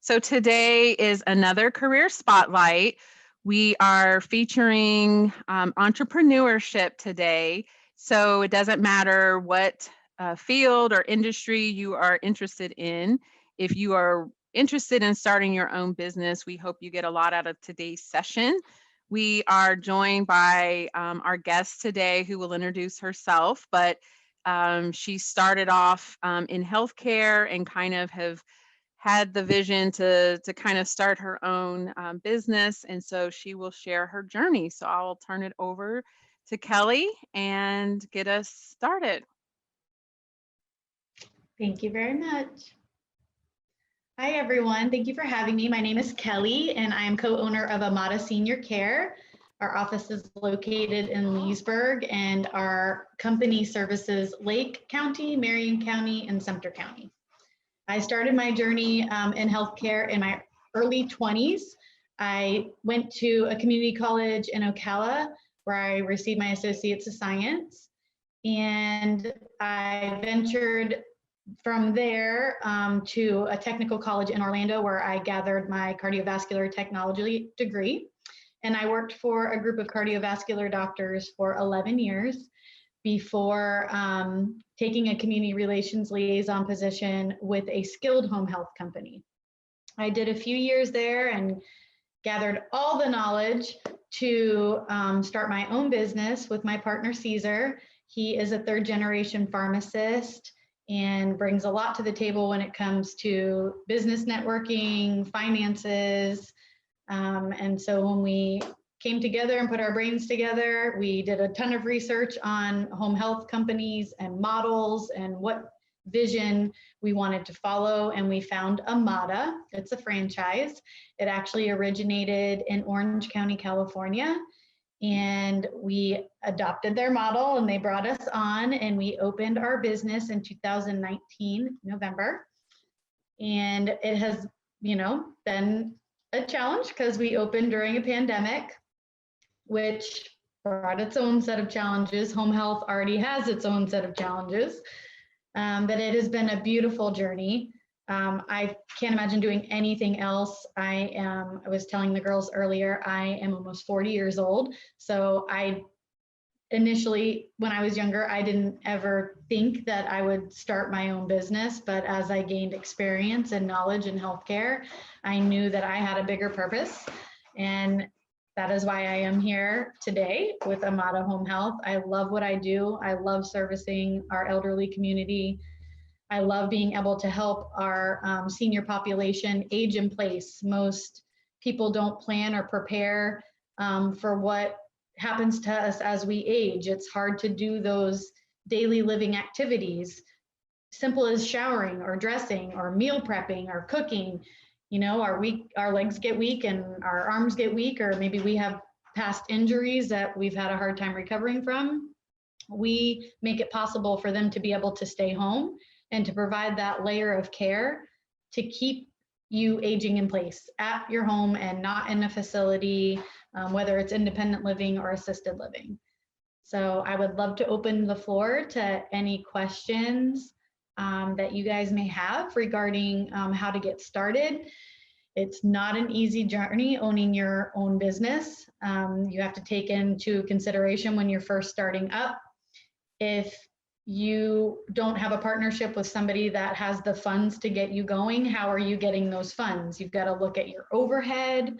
So today is another career spotlight. We are featuring entrepreneurship today. So it doesn't matter what field or industry you are interested in. If you are interested in starting your own business, we hope you get a lot out of today's session. We are joined by our guest today who will introduce herself, but she started off in healthcare and kind of have had the vision to kind of start her own business, and so she will share her journey. So I'll turn it over to Kelli and get us started. Thank you very much. Hi, everyone. Thank you for having me. My name is Kelli, and I am co-owner of Amada Senior Care. Our office is located in Leesburg, and our company services Lake County, Marion County, and Sumter County. I started my journey in healthcare in my early 20s. I went to a community college in Ocala where I received my Associates of Science, and I ventured from there to a technical college in Orlando where I gathered my cardiovascular technology degree. And I worked for a group of cardiovascular doctors for 11 years before taking a community relations liaison position with a skilled home health company. I did a few years there and gathered all the knowledge to start my own business with my partner, Caesar. He is a third-generation pharmacist and brings a lot to the table when it comes to business networking, finances. And so when we came together and put our brains together, we did a ton of research on home health companies and models and what vision we wanted to follow. And we found Amada. It's a franchise. It actually originated in Orange County, California. And we adopted their model and they brought us on, and we opened our business in 2019, November. And it has, been a challenge because we opened during a pandemic, which brought its own set of challenges. Home health already has its own set of challenges, but it has been a beautiful journey. I can't imagine doing anything else. I was telling the girls earlier, I am almost 40 years old. So initially, when I was younger, I didn't ever think that I would start my own business. But as I gained experience and knowledge in healthcare, I knew that I had a bigger purpose. And that is why I am here today with Amada Home Health. I love what I do. I love servicing our elderly community. I love being able to help our senior population age in place. Most people don't plan or prepare for what happens to us as we age. It's hard to do those daily living activities, simple as showering or dressing or meal prepping or cooking. Our legs get weak and our arms get weak, or maybe we have past injuries that we've had a hard time recovering from. We make it possible for them to be able to stay home and to provide that layer of care to keep you aging in place at your home and not in a facility, whether it's independent living or assisted living. So I would love to open the floor to any questions that you guys may have regarding how to get started. It's not an easy journey owning your own business. You have to take into consideration when you're first starting up. If you don't have a partnership with somebody that has the funds to get you going, how are you getting those funds? You've got to look at your overhead.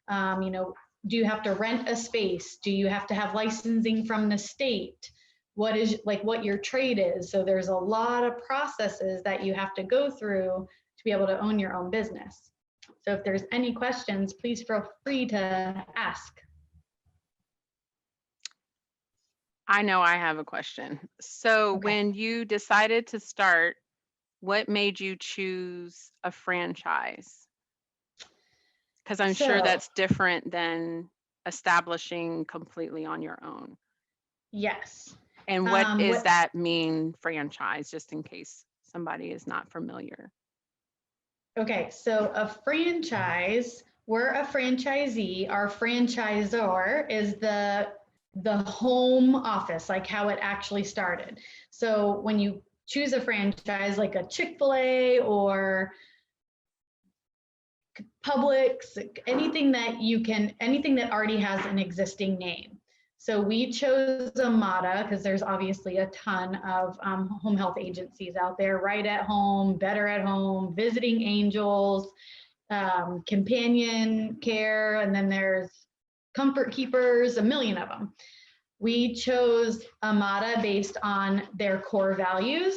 Do you have to rent a space? Do you have to have licensing from the state? What your trade is? So there's a lot of processes that you have to go through to be able to own your own business. So if there's any questions, please feel free to ask. I know I have a question. So when you decided to start, what made you choose a franchise? Because I'm sure that's different than establishing completely on your own. Yes. And what does that mean, franchise, just in case somebody is not familiar? Okay, so a franchise, we're a franchisee. Our franchisor is the home office, like how it actually started. So when you choose a franchise like a Chick-fil-A or Publix, anything that already has an existing name. So we chose Amada because there's obviously a ton of home health agencies out there, Right at Home, Better at Home, Visiting Angels, Companion Care, and then there's Comfort Keepers, a million of them. We chose Amada based on their core values.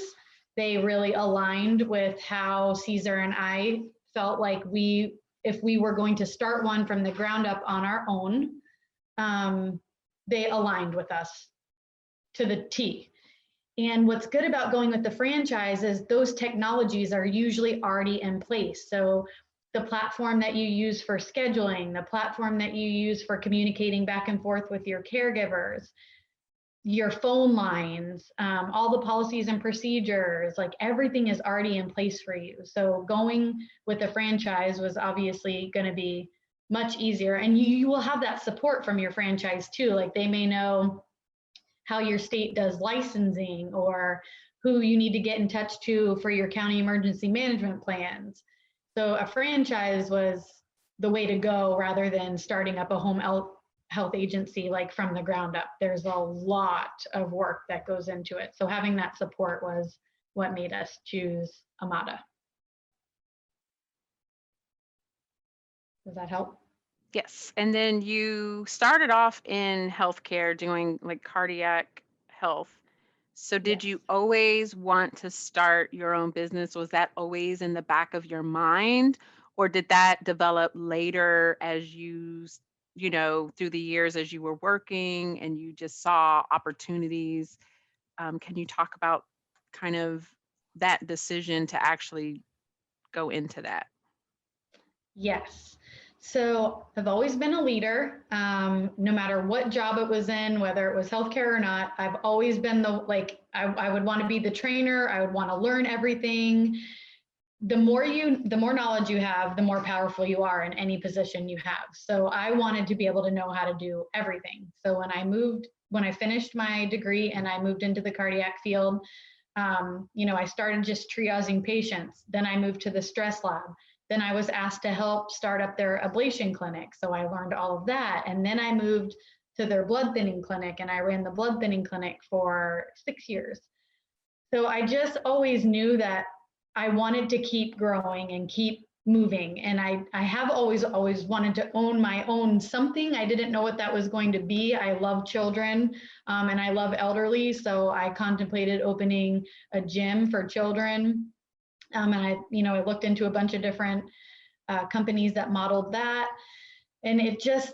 They really aligned with how Caesar and I felt like if we were going to start one from the ground up on our own, they aligned with us to the T. And what's good about going with the franchise is those technologies are usually already in place. So the platform that you use for scheduling, the platform that you use for communicating back and forth with your caregivers, your phone lines, all the policies and procedures, like everything is already in place for you. So going with a franchise was obviously going to be much easier. And you will have that support from your franchise too. Like they may know how your state does licensing or who you need to get in touch to for your county emergency management plans. So a franchise was the way to go rather than starting up a home health agency like from the ground up. There's a lot of work that goes into it. So having that support was what made us choose Amada. Does that help? Yes. And then you started off in healthcare doing like cardiac health. So did Yes. you always want to start your own business? Was that always in the back of your mind? Or did that develop later as you through the years as you were working and you just saw opportunities? Can you talk about kind of that decision to actually go into that? Yes. So I've always been a leader, no matter what job it was in, whether it was healthcare or not. I've always been I would want to be the trainer. I would want to learn everything. The more knowledge you have, the more powerful you are in any position you have. So I wanted to be able to know how to do everything. So when I finished my degree and I moved into the cardiac field, I started just triaging patients. Then I moved to the stress lab. Then I was asked to help start up their ablation clinic. So I learned all of that. And then I moved to their blood thinning clinic and I ran the blood thinning clinic for 6 years. So I just always knew that I wanted to keep growing and keep moving. And I have always wanted to own my own something. I didn't know what that was going to be. I love children and I love elderly. So I contemplated opening a gym for children. And I looked into a bunch of different companies that modeled that. And it just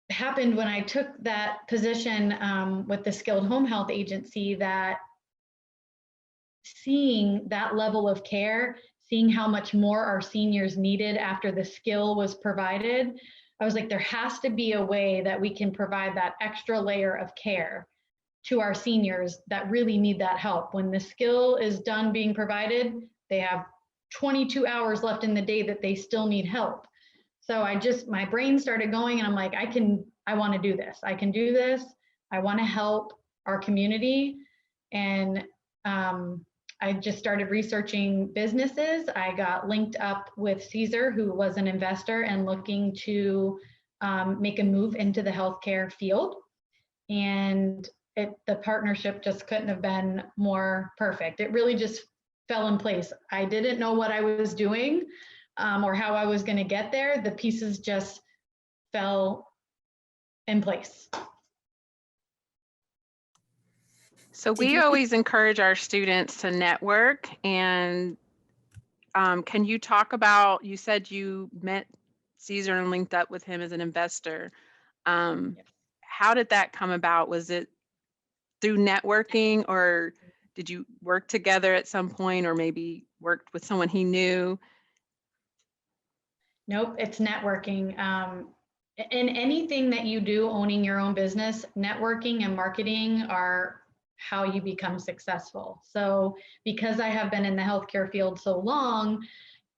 happened when I took that position with the Skilled Home Health Agency that seeing that level of care, seeing how much more our seniors needed after the skill was provided, I was like, there has to be a way that we can provide that extra layer of care to our seniors that really need that help. When the skill is done being provided, they have 22 hours left in the day that they still need help. So my brain started going and I'm like, I want to do this. I can do this. I want to help our community. And I just started researching businesses. I got linked up with Caesar, who was an investor and looking to make a move into the healthcare field. And the partnership just couldn't have been more perfect. It really just fell in place. I didn't know what I was doing or how I was going to get there. The pieces just fell in place. So we always encourage our students to network. And can you talk about, you said you met Caesar and linked up with him as an investor. How did that come about? Was it through networking or did you work together at some point or maybe worked with someone he knew? Nope, it's networking. In anything that you do, owning your own business, networking and marketing are how you become successful. So because I have been in the healthcare field so long,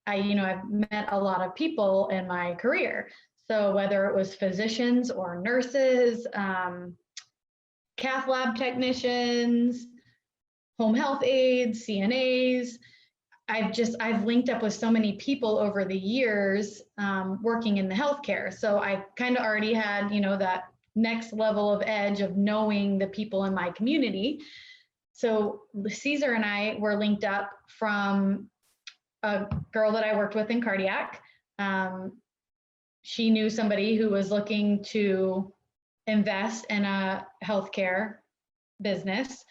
I've met a lot of people in my career. So whether it was physicians or nurses, cath lab technicians, home health aides, CNAs, I've linked up with so many people over the years working in the healthcare. So I kind of already had, that next level of edge of knowing the people in my community. So Caesar and I were linked up from a girl that I worked with in cardiac. She knew somebody who was looking to invest in a healthcare business,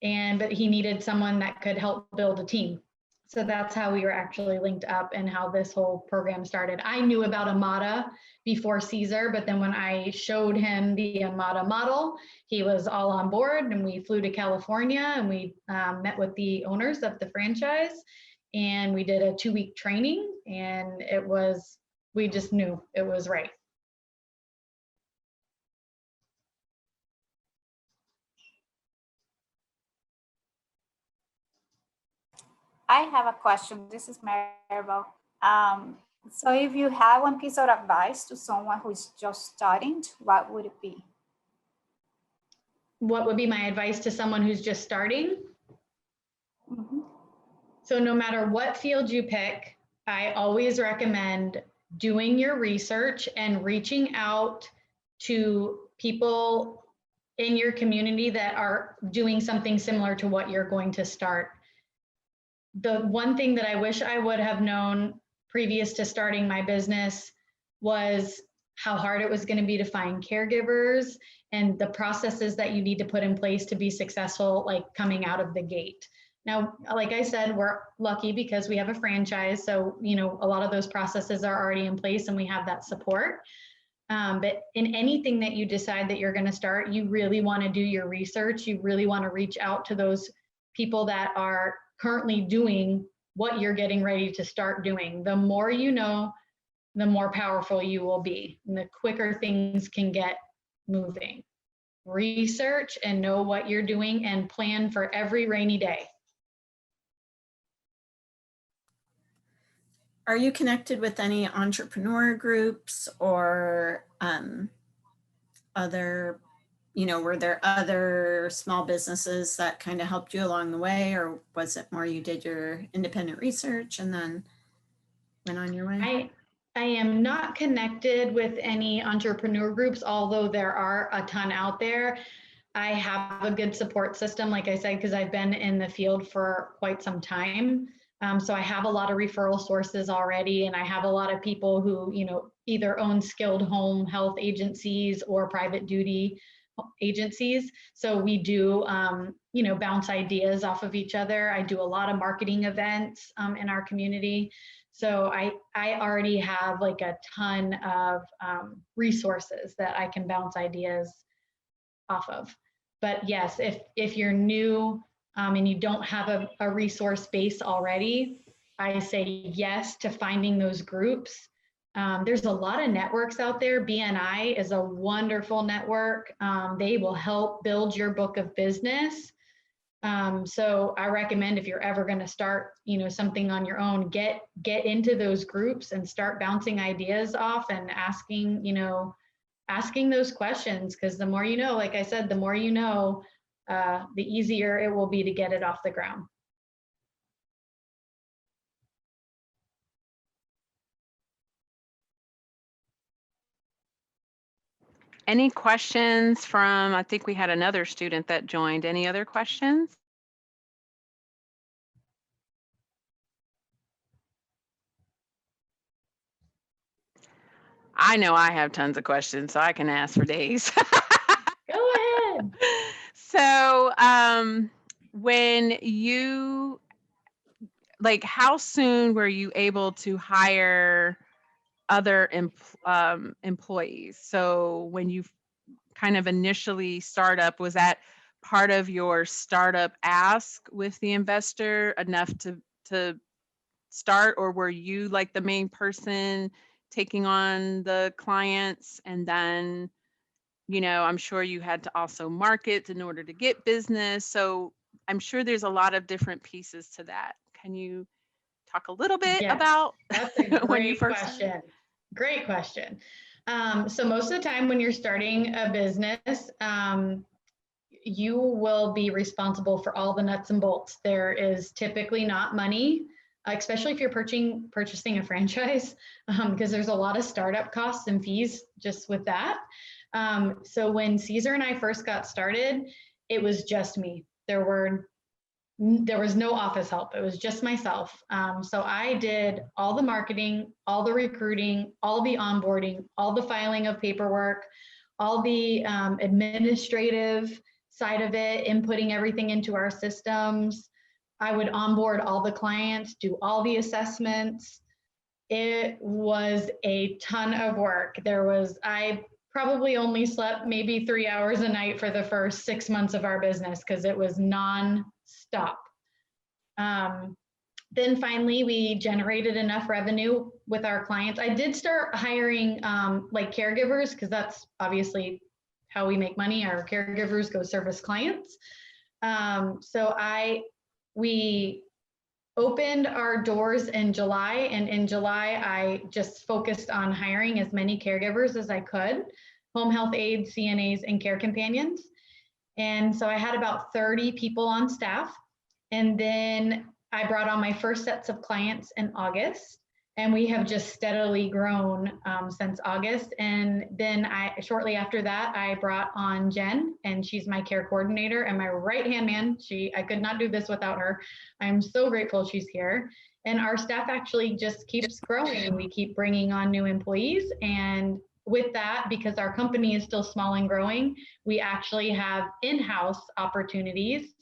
but he needed someone that could help build a team. So that's how we were actually linked up and how this whole program started. I knew about Amada before Caesar, but then when I showed him the Amada model, he was all on board, and we flew to California and we met with the owners of the franchise, and we did a 2-week training, and we just knew it was right. I have a question. This is Maribel. So if you have one piece of advice to someone who is just starting, what would it be? What would be my advice to someone who's just starting? Mm-hmm. So no matter what field you pick, I always recommend doing your research and reaching out to people in your community that are doing something similar to what you're going to start. The one thing that I wish I would have known previous to starting my business was how hard it was going to be to find caregivers and the processes that you need to put in place to be successful, like coming out of the gate. Now, like I said, we're lucky because we have a franchise. So, a lot of those processes are already in place and we have that support. But in anything that you decide that you're going to start, you really want to do your research. You really want to reach out to those people that are currently doing what you're getting ready to start doing. The more you know, the more powerful you will be, and the quicker things can get moving. Research and know what you're doing and plan for every rainy day. Are you connected with any entrepreneur groups or other, were there other small businesses that kind of helped you along the way, or was it more you did your independent research and then went on your way? I am not connected with any entrepreneur groups, although there are a ton out there. I have a good support system, like I said, because I've been in the field for quite some time. So I have a lot of referral sources already, and I have a lot of people who, either own skilled home health agencies or private duty agencies. So we do, bounce ideas off of each other. I do a lot of marketing events in our community. So I already have like a ton of resources that I can bounce ideas off of. But yes, if you're new and you don't have a resource base already, I say yes to finding those groups. There's a lot of networks out there. BNI is a wonderful network. They will help build your book of business. So I recommend if you're ever going to start, something on your own, get into those groups and start bouncing ideas off and asking those questions, because the more you know, like I said, the more you know, the easier it will be to get it off the ground. Any questions from, I think we had another student that joined. Any other questions? I know I have tons of questions, so I can ask for days. Go ahead. So when you, how soon were you able to hire other employees? So when you kind of initially start up, was that part of your startup ask with the investor enough to start, or were you like the main person taking on the clients? And then, I'm sure you had to also market in order to get business. So I'm sure there's a lot of different pieces to that. Can you talk a little bit about that's a when you great first question. Great question. So most of the time when you're starting a business, you will be responsible for all the nuts and bolts. There is typically not money especially if you're purchasing a franchise, because there's a lot of startup costs and fees just with that. So when Caesar and I first got started, it was just me. There was no office help. It was just myself. So I did all the marketing, all the recruiting, all the onboarding, all the filing of paperwork, all the administrative side of it, inputting everything into our systems. I would onboard all the clients, do all the assessments. It was a ton of work. I probably only slept maybe 3 hours a night for the first 6 months of our business because it was non-stop. Then finally, we generated enough revenue with our clients. I did start hiring like caregivers, because that's obviously how we make money. Our caregivers go service clients. We opened our doors in July, and in July, I just focused on hiring as many caregivers as I could, home health aides, CNAs, and care companions. And so I had about 30 people on staff. And then I brought on my first sets of clients in August, and we have just steadily grown since August. And then shortly after that, I brought on Jen, and she's my care coordinator and my right-hand man. I could not do this without her. I'm so grateful she's here. And our staff actually just keeps growing. We keep bringing on new employees. And with that, because our company is still small and growing, we actually have in-house opportunities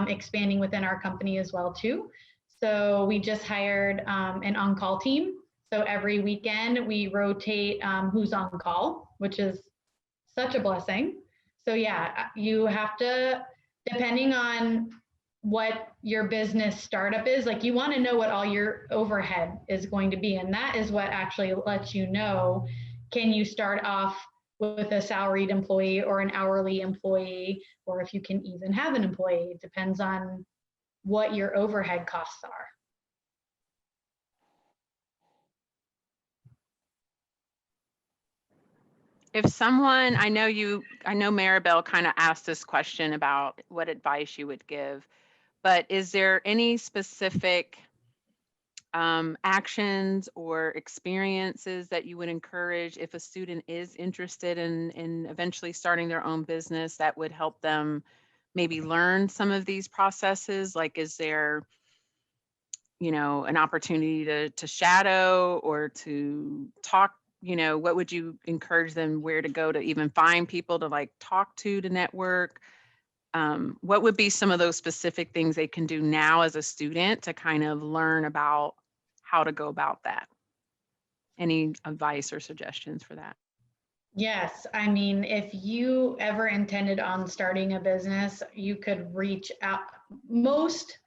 expanding within our company as well too. So we just hired an on-call team. So every weekend we rotate who's on call, which is such a blessing. So yeah, you have to, depending on what your business startup is, like you want to know what all your overhead is going to be. And that is what actually lets you know, can you start off with a salaried employee or an hourly employee, or if you can even have an employee. It depends on what your overhead costs are. If someone, I know Maribel kind of asked this question about what advice you would give, but is there any specific actions or experiences that you would encourage if a student is interested in eventually starting their own business that would help them maybe learn some of these processes? Like, is there, an opportunity to shadow or to talk? What would you encourage them, where to go to even find people to like talk to network? What would be some of those specific things they can do now as a student to kind of learn about how to go about that? Any advice or suggestions for that? Yes, I mean, if you ever intended on starting a business, you could reach out. Most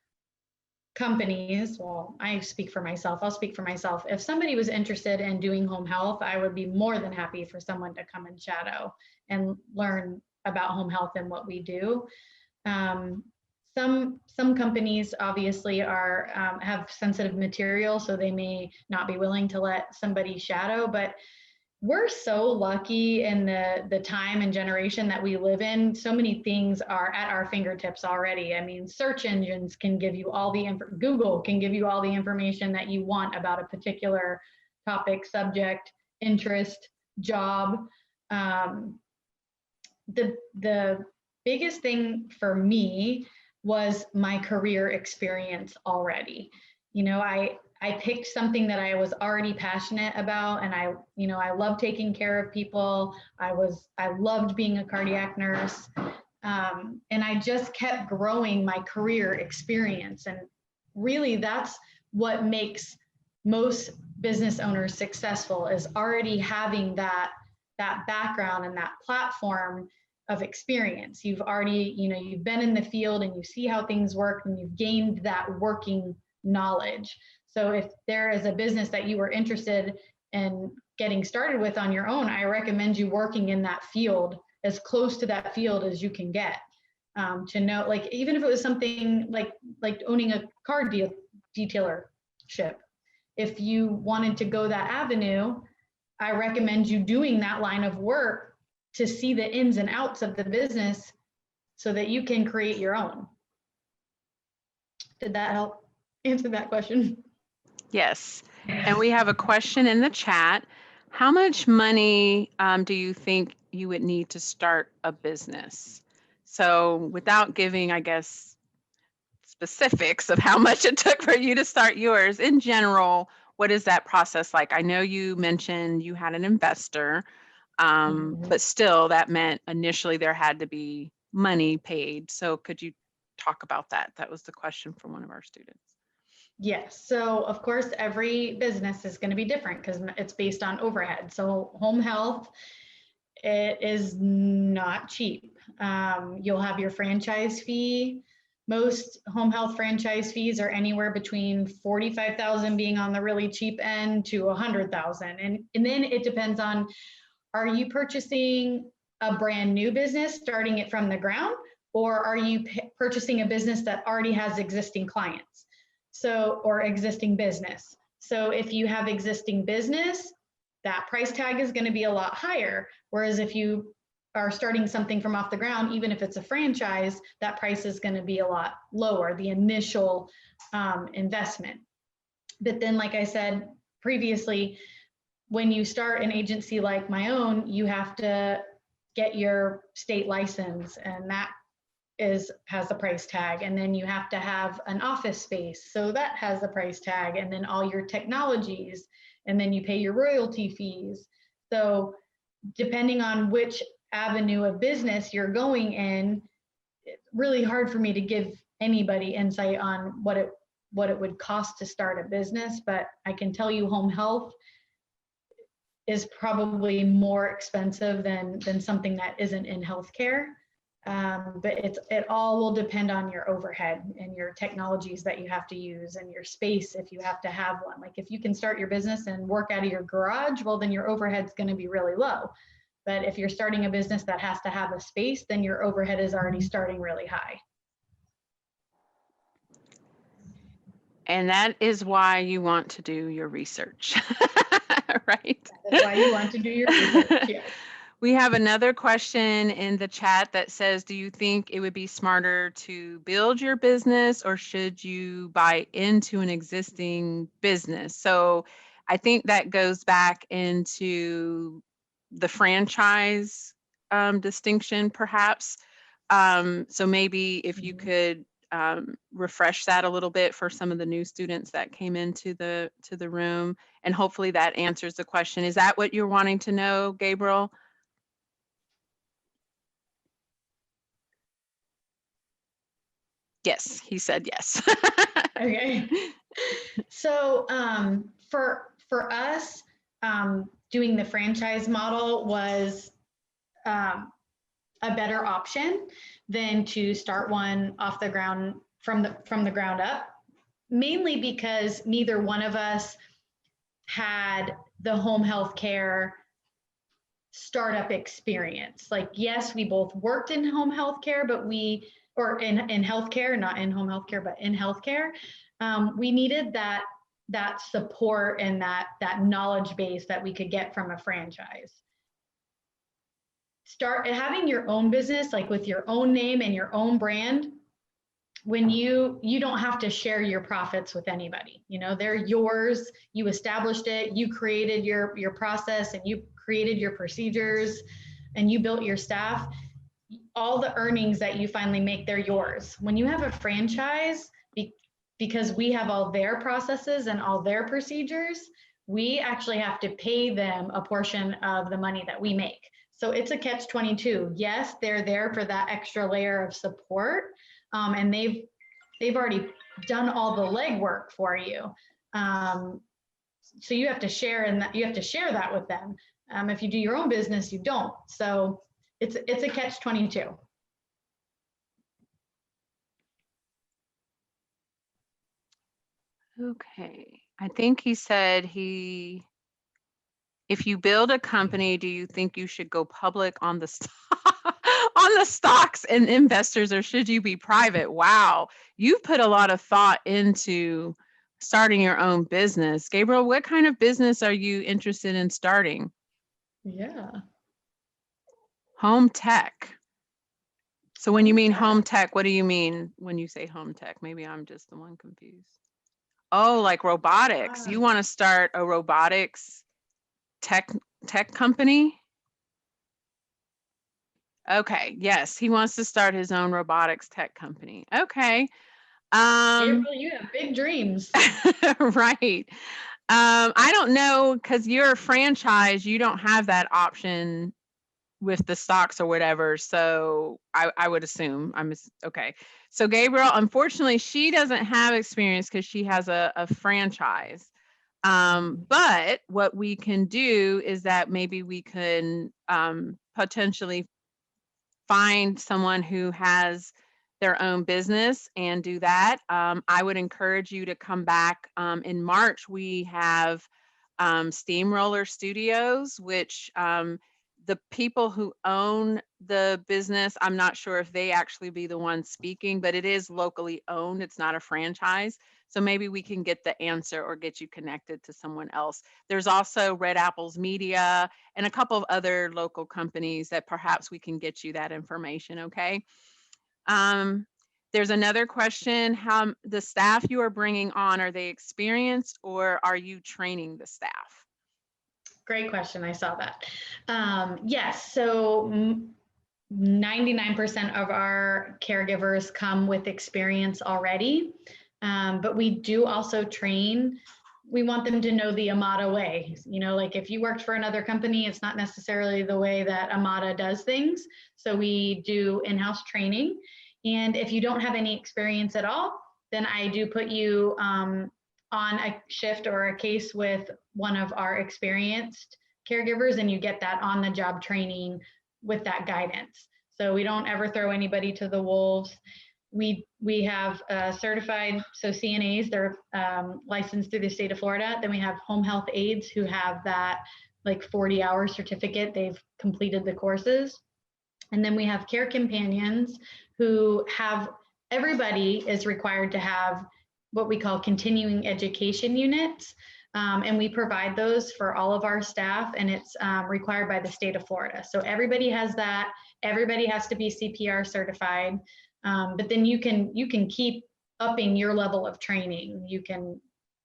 companies, well, I speak for myself, I'll speak for myself. If somebody was interested in doing home health, I would be more than happy for someone to come and shadow and learn about home health and what we do. Some companies obviously have sensitive material, so they may not be willing to let somebody shadow, but we're so lucky in the time and generation that we live in. So many things are at our fingertips already. I mean, search engines can give you all the Google can give you all the information that you want about a particular topic, subject, interest, job. The biggest thing for me was my career experience already. I picked something that I was already passionate about, and I love taking care of people. I loved being a cardiac nurse. And I just kept growing my career experience. And really that's what makes most business owners successful, is already having that background and that platform of experience. You've already, you've been in the field and you see how things work, and you've gained that working knowledge. So if there is a business that you were interested in getting started with on your own, I recommend you working in that field, as close to that field as you can get, to know, like, even if it was something like owning a car detailership, if you wanted to go that avenue, I recommend you doing that line of work to see the ins and outs of the business so that you can create your own. Did that help? answer that question. Yes. And we have a question in the chat. How much money do you think you would need to start a business? So without giving, I guess, specifics of how much it took for you to start yours, in general, what is that process like? I know you mentioned you had an investor, but still that meant initially there had to be money paid. So could you talk about that? That was the question from one of our students. Yes. So of course, every business is going to be different because it's based on overhead. So home health, it is not cheap. You'll have your franchise fee. Most home health franchise fees are anywhere between 45,000 being on the really cheap end to 100,000. And then it depends on, are you purchasing a brand new business, starting it from the ground, or are you purchasing a business that already has existing clients? So, or existing business. So if you have existing business, that price tag is going to be a lot higher. Whereas if you are starting something from off the ground, even if it's a franchise, that price is going to be a lot lower, the initial investment. But then, like I said previously, when you start an agency like my own, you have to get your state license, and that has a price tag. And then you have to have an office space, so that has a price tag, and then all your technologies, and then you pay your royalty fees. So depending on which avenue of business you're going in, it's really hard for me to give anybody insight on what it would cost to start a business. But I can tell you home health is probably more expensive than something that isn't in healthcare. But it all will depend on your overhead and your technologies that you have to use and your space if you have to have one. Like if you can start your business and work out of your garage, well, then your overhead's going to be really low. But if you're starting a business that has to have a space, then your overhead is already starting really high. And that is why you want to do your research, right? That's why you want to do your research. Yes. We have another question in the chat that says, do you think it would be smarter to build your business or should you buy into an existing business? So I think that goes back into the franchise distinction, perhaps. So maybe if you could refresh that a little bit for some of the new students that came into the room, and hopefully that answers the question. Is that what you're wanting to know, Gabriel? Yes, he said yes. Okay. So for us, doing the franchise model was a better option than to start one off the ground from the ground up, mainly because neither one of us had the home health care startup experience. Like, yes, we both worked in home health care, but or in healthcare, not in home health care, but in healthcare, we needed that support and that knowledge base that we could get from a franchise. Start having your own business, like with your own name and your own brand, when you don't have to share your profits with anybody. You know, they're yours. You established it, you created your process, and you created your procedures, and you built your staff. All the earnings that you finally make, they're yours. When you have a franchise, because we have all their processes and all their procedures, we actually have to pay them a portion of the money that we make. So it's a catch-22. Yes, they're there for that extra layer of support, and they've already done all the legwork for you. So you have to share in that. You have to share that with them. If you do your own business, you don't. So it's a catch-22. Okay, I think he said if you build a company, do you think you should go public on the on the stocks and investors, or should you be private? Wow, you've put a lot of thought into starting your own business. Gabriel, what kind of business are you interested in starting? Yeah. Home tech. So when you mean home tech, what do you mean when you say home tech? Maybe I'm just the one confused. Oh, like robotics. You want to start a robotics tech company? Okay, yes, he wants to start his own robotics tech company. Okay. Gabriel, you have big dreams. Right. I don't know, because you're a franchise, you don't have that option with the stocks or whatever. So I would assume okay. So Gabriel, unfortunately, she doesn't have experience because she has a franchise. But what we can do is that maybe we can potentially find someone who has their own business and do that. I would encourage you to come back in March. We have Steamroller Studios, which the people who own the business, I'm not sure if they actually be the ones speaking, but it is locally owned. It's not a franchise. So maybe we can get the answer or get you connected to someone else. There's also Red Apples Media and a couple of other local companies that perhaps we can get you that information, okay? There's another question. How the staff you are bringing on, are they experienced or are you training the staff? Great question. I saw that. Yes, so 99% of our caregivers come with experience already, but we do also train. We want them to know the Amada way. You know, like if you worked for another company, it's not necessarily the way that Amada does things. So we do in-house training. And if you don't have any experience at all, then I do put you on a shift or a case with one of our experienced caregivers, and you get that on the job training with that guidance. So we don't ever throw anybody to the wolves. We have certified, so CNAs, they're licensed through the state of Florida. Then we have home health aides who have that like 40-hour certificate. They've completed the courses. And then we have care companions who have, everybody is required to have what we call continuing education units. And we provide those for all of our staff, and it's required by the state of Florida. So everybody has that. Everybody has to be CPR certified. But then you can keep upping your level of training. You can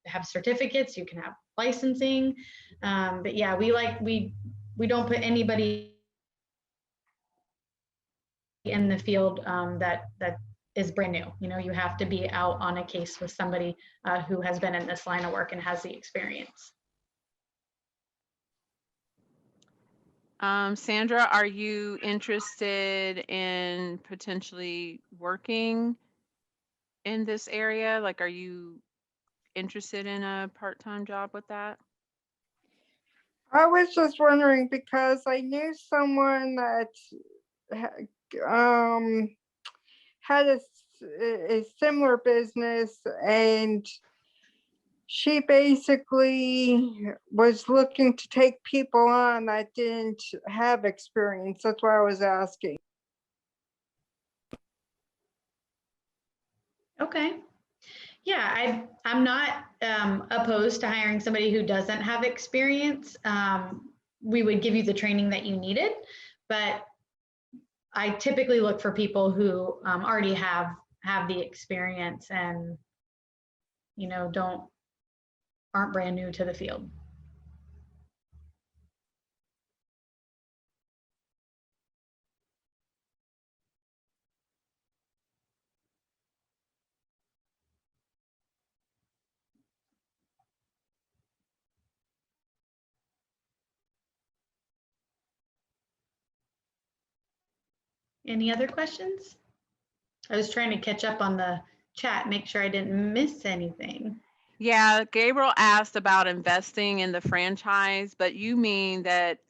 have certificates, you can have licensing. But yeah, we don't put anybody in the field that is brand new. You know, you have to be out on a case with somebody who has been in this line of work and has the experience. Sandra, are you interested in potentially working in this area? Like, are you interested in a part-time job with that? I was just wondering because I knew someone that had a similar business, and she basically was looking to take people on that didn't have experience. That's why I was asking. Okay. Yeah, I'm not opposed to hiring somebody who doesn't have experience. We would give you the training that you needed, but I typically look for people who already have the experience and, you know, aren't brand new to the field. Any other questions? I was trying to catch up on the chat, make sure I didn't miss anything. Yeah, Gabriel asked about investing in the franchise, but you mean that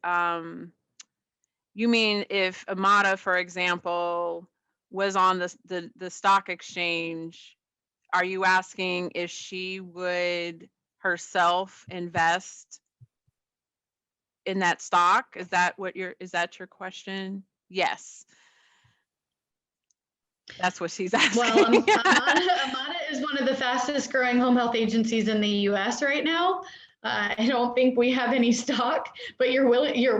you mean if Amada, for example, was on the stock exchange, are you asking if she would herself invest in that stock? Is that your question? Yes. That's what she's asking. Well, Amada is one of the fastest growing home health agencies in the US right now. I don't think we have any stock, but you're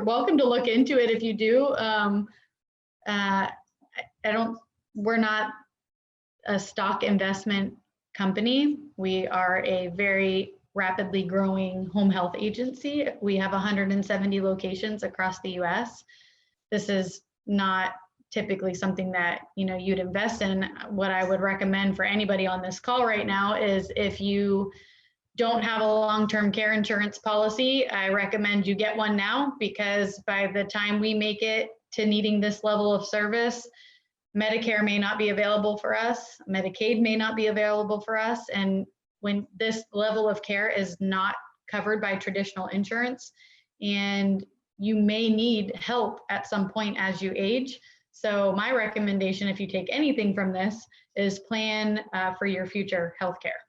welcome to look into it if you do. We're not a stock investment company. We are a very rapidly growing home health agency. We have 170 locations across the US. This is not typically something that you'd invest in. What I would recommend for anybody on this call right now is, if you don't have a long-term care insurance policy, I recommend you get one now, because by the time we make it to needing this level of service, Medicare may not be available for us, Medicaid may not be available for us, and when this level of care is not covered by traditional insurance, and you may need help at some point as you age. So my recommendation, if you take anything from this, is plan for your future healthcare.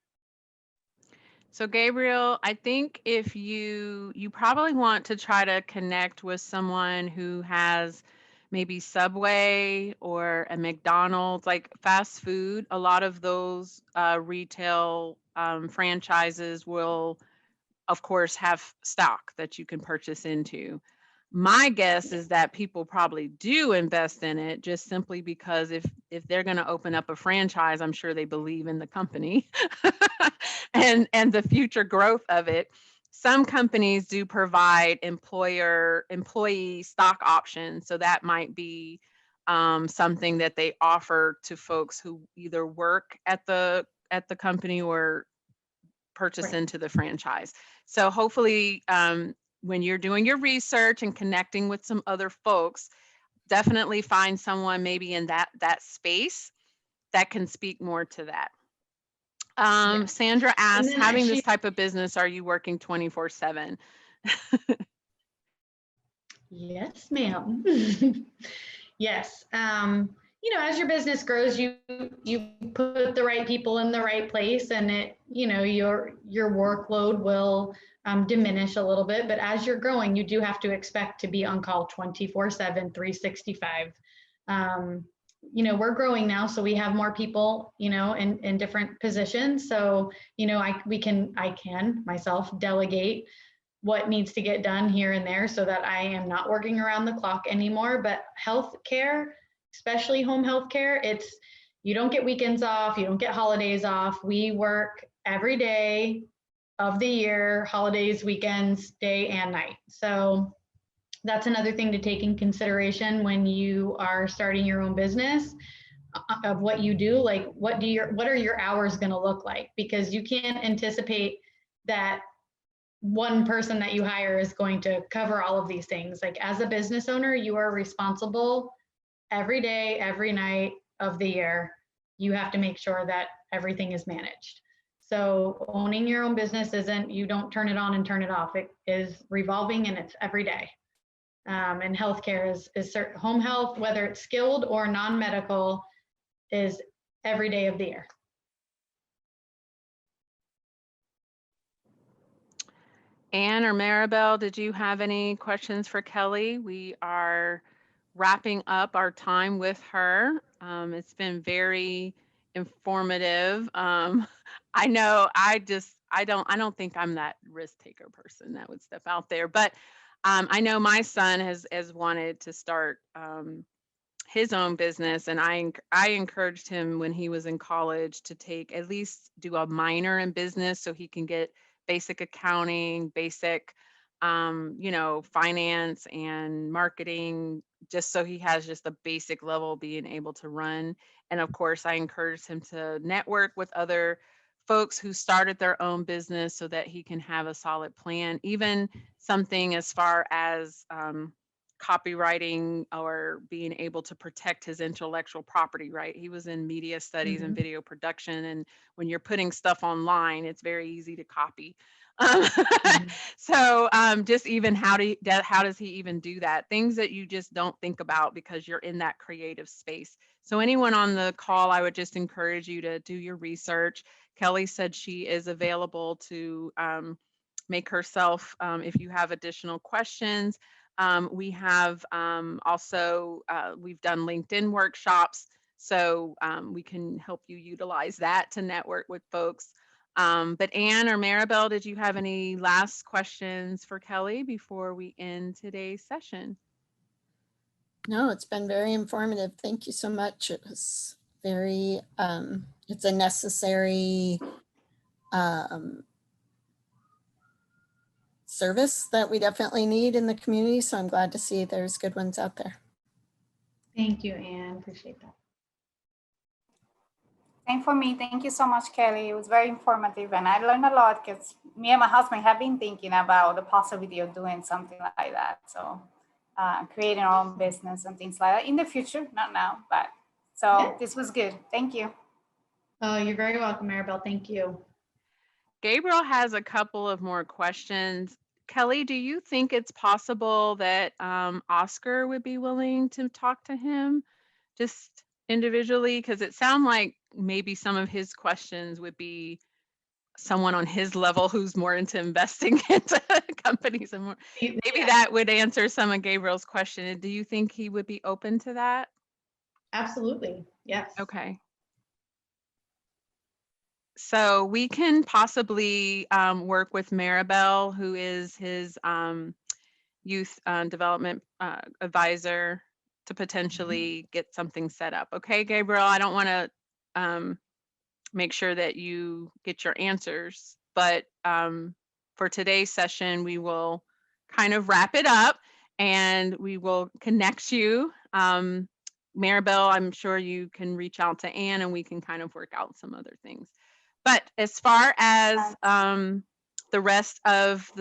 So Gabriel, I think if you probably want to try to connect with someone who has maybe Subway or a McDonald's, like fast food. A lot of those retail franchises will, of course, have stock that you can purchase into. My guess is that people probably do invest in it, just simply because if they're going to open up a franchise, I'm sure they believe in the company and the future growth of it. Some companies do provide employee stock options, so that might be something that they offer to folks who either work at the company or purchase Right. into the franchise. So hopefully, when you're doing your research and connecting with some other folks, definitely find someone maybe in that space that can speak more to that. Yes. Sandra asked, then having this type of business, are you working 24/7? Yes, ma'am. Yes. As your business grows, you put the right people in the right place, and your workload will diminish a little bit. But as you're growing, you do have to expect to be on call 24/7, 365. We're growing now, so we have more people, in different positions. So, I can myself delegate what needs to get done here and there, so that I am not working around the clock anymore. But healthcare, especially home healthcare, you don't get weekends off, you don't get holidays off. We work every day of the year, holidays, weekends, day and night. So that's another thing to take in consideration when you are starting your own business, of what you do. Like, what are your hours going to look like? Because you can't anticipate that one person that you hire is going to cover all of these things. Like, as a business owner, you are responsible every day, every night of the year. You have to make sure that everything is managed. So owning your own business isn't, you don't turn it on and turn it off. It is revolving, and it's every day. And healthcare is home health, whether it's skilled or non-medical, is every day of the year. Anne or Maribel, did you have any questions for Kelli? We are wrapping up our time with her. It's been very informative. I know I don't think I'm that risk taker person that would step out there, but I know my son has wanted to start his own business, and I encouraged him when he was in college to at least do a minor in business, so he can get basic accounting, basic finance and marketing, just so he has just a basic level being able to run. And of course, I encouraged him to network with other folks who started their own business so that he can have a solid plan, even something as far as copywriting or being able to protect his intellectual property, right? He was in media studies and video production. And when you're putting stuff online, it's very easy to copy. So just even how does he even do that? Things that you just don't think about because you're in that creative space. So anyone on the call, I would just encourage you to do your research. Kelli said she is available to make herself, if you have additional questions. We have also, we've done LinkedIn workshops, so we can help you utilize that to network with folks. But Anne or Maribel, did you have any last questions for Kelli before we end today's session? No, it's been very informative. Thank you so much. It was very it's a necessary service that we definitely need in the community. So I'm glad to see there's good ones out there. Thank you, Anne. Appreciate that. Same for me. Thank you so much, Kelly. It was very informative, and I learned a lot because me and my husband have been thinking about the possibility of doing something like that. So creating our own business and things like that in the future, not now, but so Yeah. This was good. Thank you. Oh, you're very welcome, Maribel. Thank you. Gabriel has a couple of more questions. Kelly, do you think it's possible that Oscar would be willing to talk to him just individually? Because it sounds like maybe some of his questions would be someone on his level who's more into investing into companies and more. Maybe Yeah, that would answer some of Gabriel's question. Do you think he would be open to that? absolutely. Yes. Okay. So we can possibly work with Maribel, who is his youth development advisor, to potentially get something set up. Okay, Gabriel, I don't want to make sure that you get your answers, but for today's session, we will kind of wrap it up and we will connect you. Maribel, I'm sure you can reach out to Anne and we can kind of work out some other things. But as far as the rest of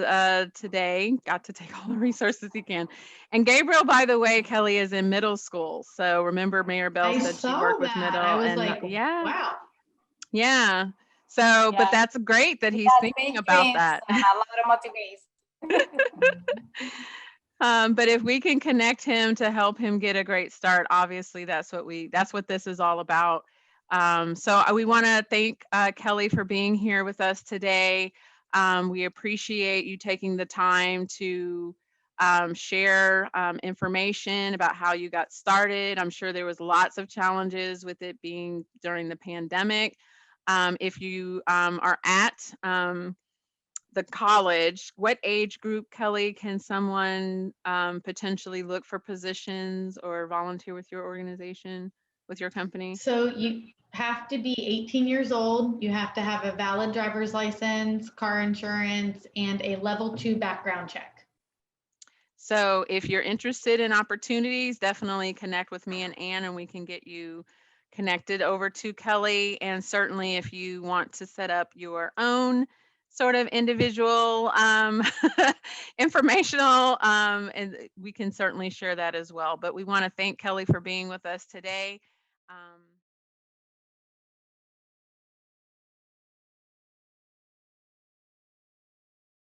today, got to take all the resources you can. And Gabriel, by the way, Kelly is in middle school. So remember Maribel I said she saw worked with that. middle I was and like, yeah. wow. Yeah. So, Yeah. but that's great that he's That's thinking big about dreams that. and a lot of motivation. But if we can connect him to help him get a great start, obviously that's what this is all about. So we want to thank Kelly for being here with us today. We appreciate you taking the time to share information about how you got started. I'm sure there was lots of challenges with it being during the pandemic. If you are at the college, what age group, Kelly, can someone potentially look for positions or volunteer with your organization, with your company? So you have to be 18 years old. You have to have a valid driver's license, car insurance, and a level 2 background check. So if you're interested in opportunities, definitely connect with me and Anne and we can get you connected over to Kelly. And certainly if you want to set up your own sort of individual informational, and we can certainly share that as well. But we want to thank Kelly for being with us today.